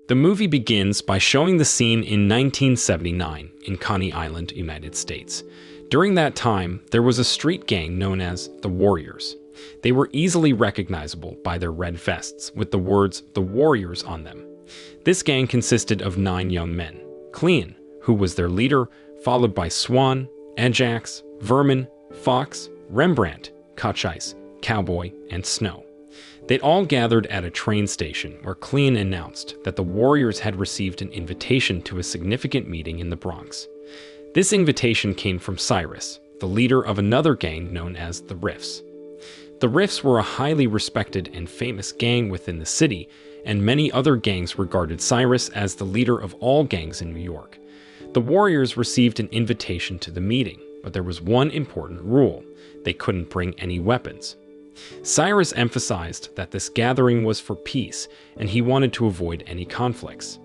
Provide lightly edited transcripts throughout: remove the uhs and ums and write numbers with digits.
The movie begins by showing the scene in 1979 in Coney Island, United States. During that time, there was a street gang known as the Warriors. They were easily recognizable by their red vests with the words "The Warriors" on them. This gang consisted of 9 young men. Clean, who was their leader, followed by Swan, Ajax, Vermin, Fox, Rembrandt, Cochise, Cowboy, and Snow. They'd all gathered at a train station where Clean announced that the Warriors had received an invitation to a significant meeting in the Bronx. This invitation came from Cyrus, the leader of another gang known as the Riffs. The Riffs were a highly respected and famous gang within the city, and many other gangs regarded Cyrus as the leader of all gangs in New York. The Warriors received an invitation to the meeting, but there was one important rule: they couldn't bring any weapons. Cyrus emphasized that this gathering was for peace, and he wanted to avoid any conflicts.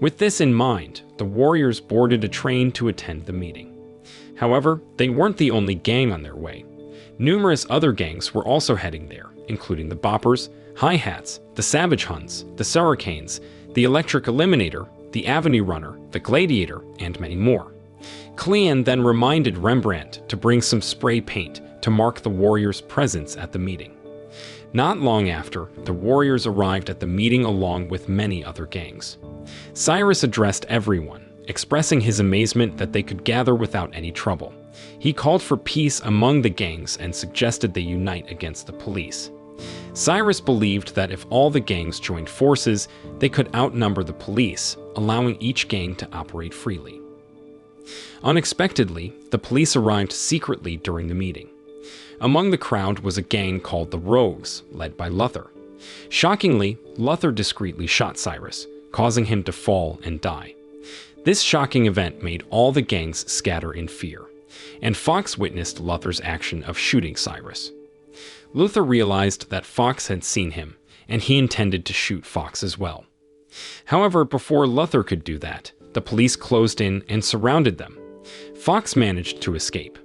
With this in mind, the Warriors boarded a train to attend the meeting. However, they weren't the only gang on their way. Numerous other gangs were also heading there, including the Boppers, Hi-Hats, the Savage Huns, the Hurricanes, the Electric Eliminator, the Avenue Runner, the Gladiator, and many more. Clean then reminded Rembrandt to bring some spray paint to mark the Warriors' presence at the meeting. Not long after, the Warriors arrived at the meeting along with many other gangs. Cyrus addressed everyone, expressing his amazement that they could gather without any trouble. He called for peace among the gangs and suggested they unite against the police. Cyrus believed that if all the gangs joined forces, they could outnumber the police, allowing each gang to operate freely. Unexpectedly, the police arrived secretly during the meeting. Among the crowd was a gang called the Rogues, led by Luther. Shockingly, Luther discreetly shot Cyrus, causing him to fall and die. This shocking event made all the gangs scatter in fear, and Fox witnessed Luther's action of shooting Cyrus. Luther realized that Fox had seen him, and he intended to shoot Fox as well. However, before Luther could do that, the police closed in and surrounded them. Fox managed to escape,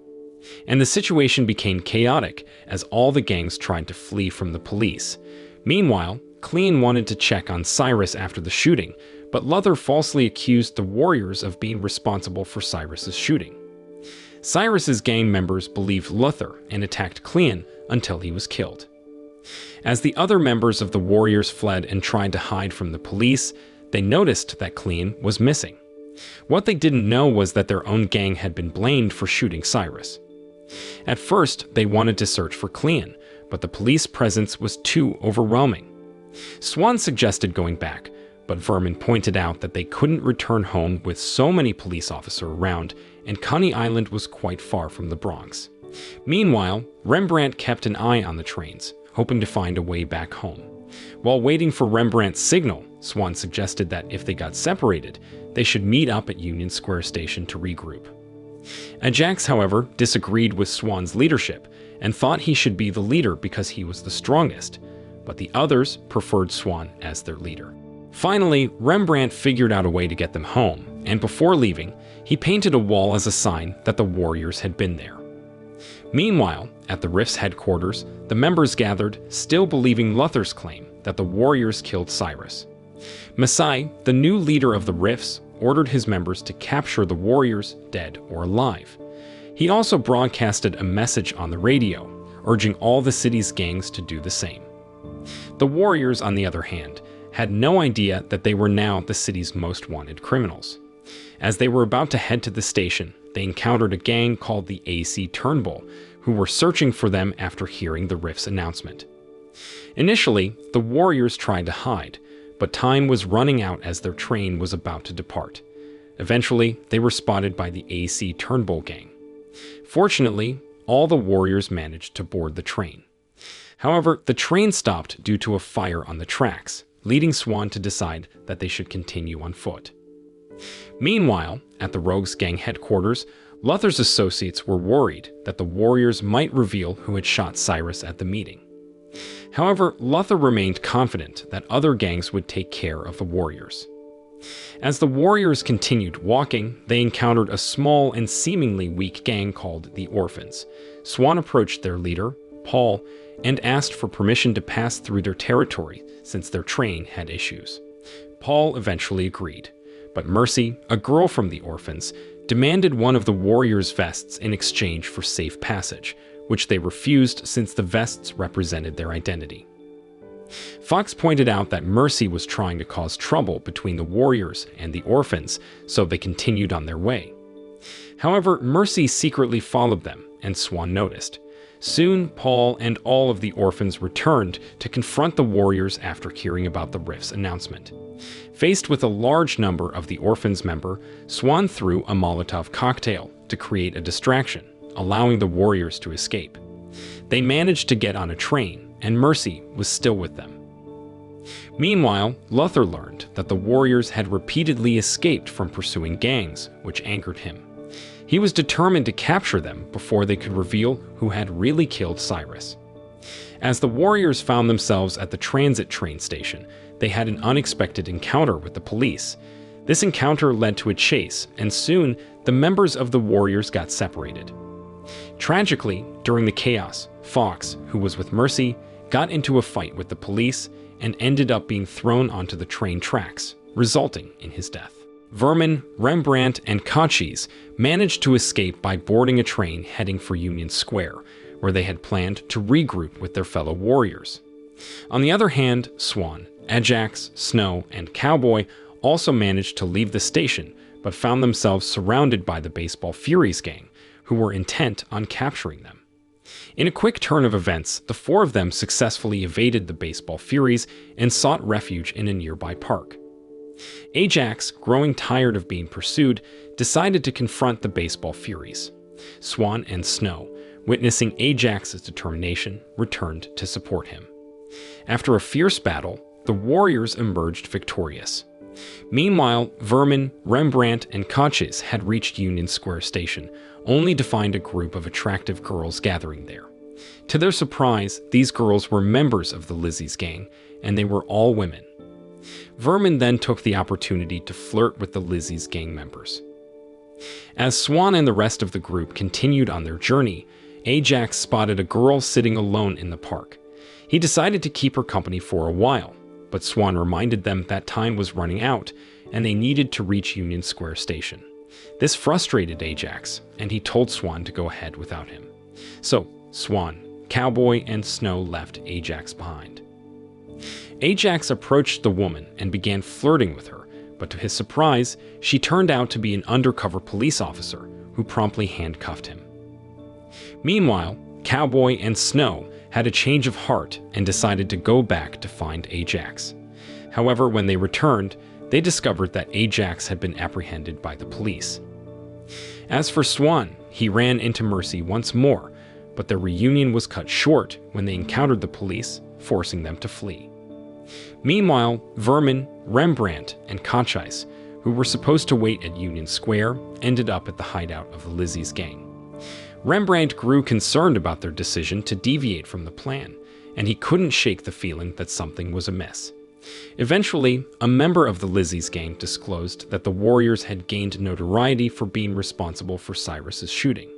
and the situation became chaotic as all the gangs tried to flee from the police. Meanwhile, Clean wanted to check on Cyrus after the shooting, but Luther falsely accused the Warriors of being responsible for Cyrus's shooting. Cyrus's gang members believed Luther and attacked Clean until he was killed. As the other members of the Warriors fled and tried to hide from the police, they noticed that Clean was missing. What they didn't know was that their own gang had been blamed for shooting Cyrus. At first, they wanted to search for Clean, but the police presence was too overwhelming. Swan suggested going back, but Vermin pointed out that they couldn't return home with so many police officers around, and Coney Island was quite far from the Bronx. Meanwhile, Rembrandt kept an eye on the trains, hoping to find a way back home. While waiting for Rembrandt's signal, Swan suggested that if they got separated, they should meet up at Union Square Station to regroup. Ajax, however, disagreed with Swan's leadership and thought he should be the leader because he was the strongest, but the others preferred Swan as their leader. Finally, Rembrandt figured out a way to get them home, and before leaving, he painted a wall as a sign that the Warriors had been there. Meanwhile, at the Riffs' headquarters, the members gathered, still believing Luther's claim that the Warriors killed Cyrus. Masai, the new leader of the Riffs, ordered his members to capture the Warriors, dead or alive. He also broadcasted a message on the radio, urging all the city's gangs to do the same. The Warriors, on the other hand, had no idea that they were now the city's most wanted criminals. As they were about to head to the station, they encountered a gang called the AC Turnbull, who were searching for them after hearing the Riffs' announcement. Initially, the Warriors tried to hide, but time was running out as their train was about to depart. Eventually, they were spotted by the AC Turnbull gang. Fortunately, all the Warriors managed to board the train. However, the train stopped due to a fire on the tracks, leading Swan to decide that they should continue on foot. Meanwhile, at the Rogues gang headquarters, Luther's associates were worried that the Warriors might reveal who had shot Cyrus at the meeting. However, Luther remained confident that other gangs would take care of the Warriors. As the Warriors continued walking, they encountered a small and seemingly weak gang called the Orphans. Swan approached their leader, Paul, and asked for permission to pass through their territory since their train had issues. Paul eventually agreed, but Mercy, a girl from the orphans, demanded one of the warriors' vests in exchange for safe passage, which they refused since the vests represented their identity. Fox pointed out that Mercy was trying to cause trouble between the warriors and the orphans, so they continued on their way. However, Mercy secretly followed them, and Swan noticed. Soon, Paul and all of the orphans returned to confront the warriors after hearing about the rift's announcement. Faced with a large number of the orphans' members, Swan threw a Molotov cocktail to create a distraction, allowing the warriors to escape. They managed to get on a train, and Mercy was still with them. Meanwhile, Luther learned that the warriors had repeatedly escaped from pursuing gangs, which angered him. He was determined to capture them before they could reveal who had really killed Cyrus. As the warriors found themselves at the transit train station, they had an unexpected encounter with the police. This encounter led to a chase, and soon the members of the warriors got separated. Tragically, during the chaos, Fox, who was with Mercy, got into a fight with the police and ended up being thrown onto the train tracks, resulting in his death. Vermin, Rembrandt, and Cochise managed to escape by boarding a train heading for Union Square, where they had planned to regroup with their fellow warriors. On the other hand, Swan, Ajax, Snow, and Cowboy also managed to leave the station, but found themselves surrounded by the Baseball Furies gang, who were intent on capturing them. In a quick turn of events, the four of them successfully evaded the Baseball Furies and sought refuge in a nearby park. Ajax, growing tired of being pursued, decided to confront the Baseball Furies. Swan and Snow, witnessing Ajax's determination, returned to support him. After a fierce battle, the warriors emerged victorious. Meanwhile, Vermin, Rembrandt, and Cochise had reached Union Square Station, only to find a group of attractive girls gathering there. To their surprise, these girls were members of the Lizzie's gang, and they were all women. Vermin then took the opportunity to flirt with the Lizzie's gang members. As Swan and the rest of the group continued on their journey, Ajax spotted a girl sitting alone in the park. He decided to keep her company for a while, but Swan reminded them that time was running out and they needed to reach Union Square Station. This frustrated Ajax, and he told Swan to go ahead without him. So, Swan, Cowboy, and Snow left Ajax behind. Ajax approached the woman and began flirting with her, but to his surprise, she turned out to be an undercover police officer who promptly handcuffed him. Meanwhile, Cowboy and Snow had a change of heart and decided to go back to find Ajax. However, when they returned, they discovered that Ajax had been apprehended by the police. As for Swan, he ran into Mercy once more, but their reunion was cut short when they encountered the police, forcing them to flee. Meanwhile, Vermin, Rembrandt, and Cochise, who were supposed to wait at Union Square, ended up at the hideout of the Lizzie's gang. Rembrandt grew concerned about their decision to deviate from the plan, and he couldn't shake the feeling that something was amiss. Eventually, a member of the Lizzie's gang disclosed that the warriors had gained notoriety for being responsible for Cyrus's shooting.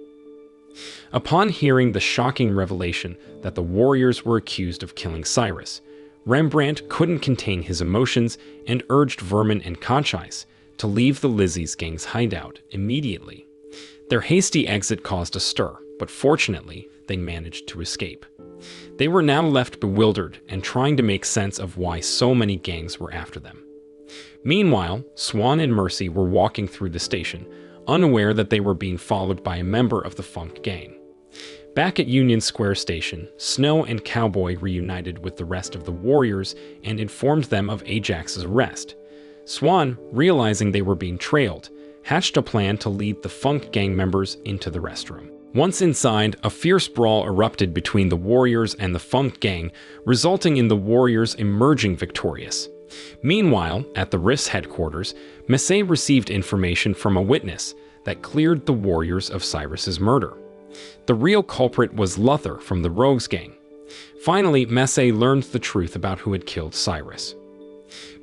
Upon hearing the shocking revelation that the warriors were accused of killing Cyrus, Rembrandt couldn't contain his emotions and urged Vermin and Cochise to leave the Lizzie's gang's hideout immediately. Their hasty exit caused a stir, but fortunately, they managed to escape. They were now left bewildered and trying to make sense of why so many gangs were after them. Meanwhile, Swan and Mercy were walking through the station, unaware that they were being followed by a member of the Funk gang. Back at Union Square Station, Snow and Cowboy reunited with the rest of the warriors and informed them of Ajax's arrest. Swan, realizing they were being trailed, hatched a plan to lead the Funk gang members into the restroom. Once inside, a fierce brawl erupted between the warriors and the Funk gang, resulting in the warriors emerging victorious. Meanwhile, at the Rift's headquarters, Massey received information from a witness that cleared the warriors of Cyrus's murder. The real culprit was Luther from the Rogues gang. Finally, Massey learned the truth about who had killed Cyrus.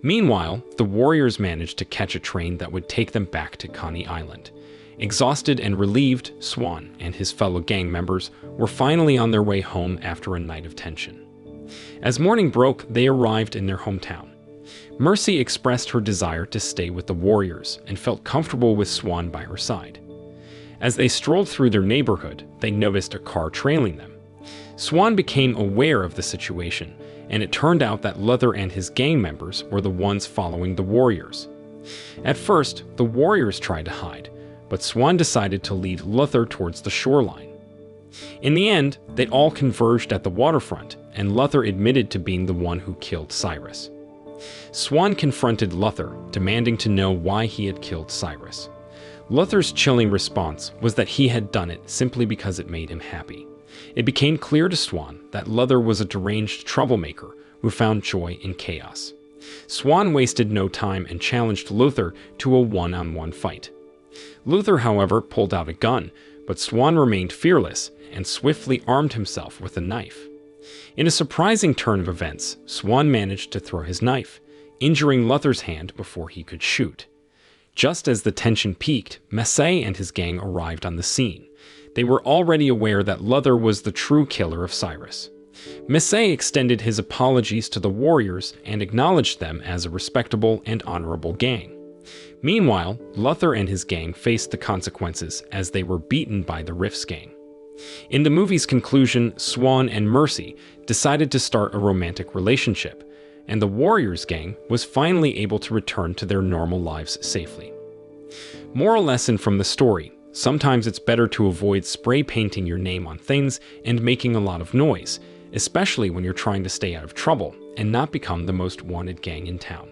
Meanwhile, the warriors managed to catch a train that would take them back to Coney Island. Exhausted and relieved, Swan and his fellow gang members were finally on their way home after a night of tension. As morning broke, they arrived in their hometown. Mercy expressed her desire to stay with the Warriors and felt comfortable with Swan by her side. As they strolled through their neighborhood, they noticed a car trailing them. Swan became aware of the situation, and it turned out that Luther and his gang members were the ones following the Warriors. At first, the Warriors tried to hide, but Swan decided to lead Luther towards the shoreline. In the end, they all converged at the waterfront, and Luther admitted to being the one who killed Cyrus. Swan confronted Luther, demanding to know why he had killed Cyrus. Luther's chilling response was that he had done it simply because it made him happy. It became clear to Swan that Luther was a deranged troublemaker who found joy in chaos. Swan wasted no time and challenged Luther to a one-on-one fight. Luther, however, pulled out a gun, but Swan remained fearless and swiftly armed himself with a knife. In a surprising turn of events, Swan managed to throw his knife, injuring Luther's hand before he could shoot. Just as the tension peaked, Massey and his gang arrived on the scene. They were already aware that Luther was the true killer of Cyrus. Massey extended his apologies to the Warriors and acknowledged them as a respectable and honorable gang. Meanwhile, Luther and his gang faced the consequences as they were beaten by the Riffs gang. In the movie's conclusion, Swan and Mercy decided to start a romantic relationship, and the Warriors gang was finally able to return to their normal lives safely. Moral lesson from the story: sometimes it's better to avoid spray painting your name on things and making a lot of noise, especially when you're trying to stay out of trouble and not become the most wanted gang in town.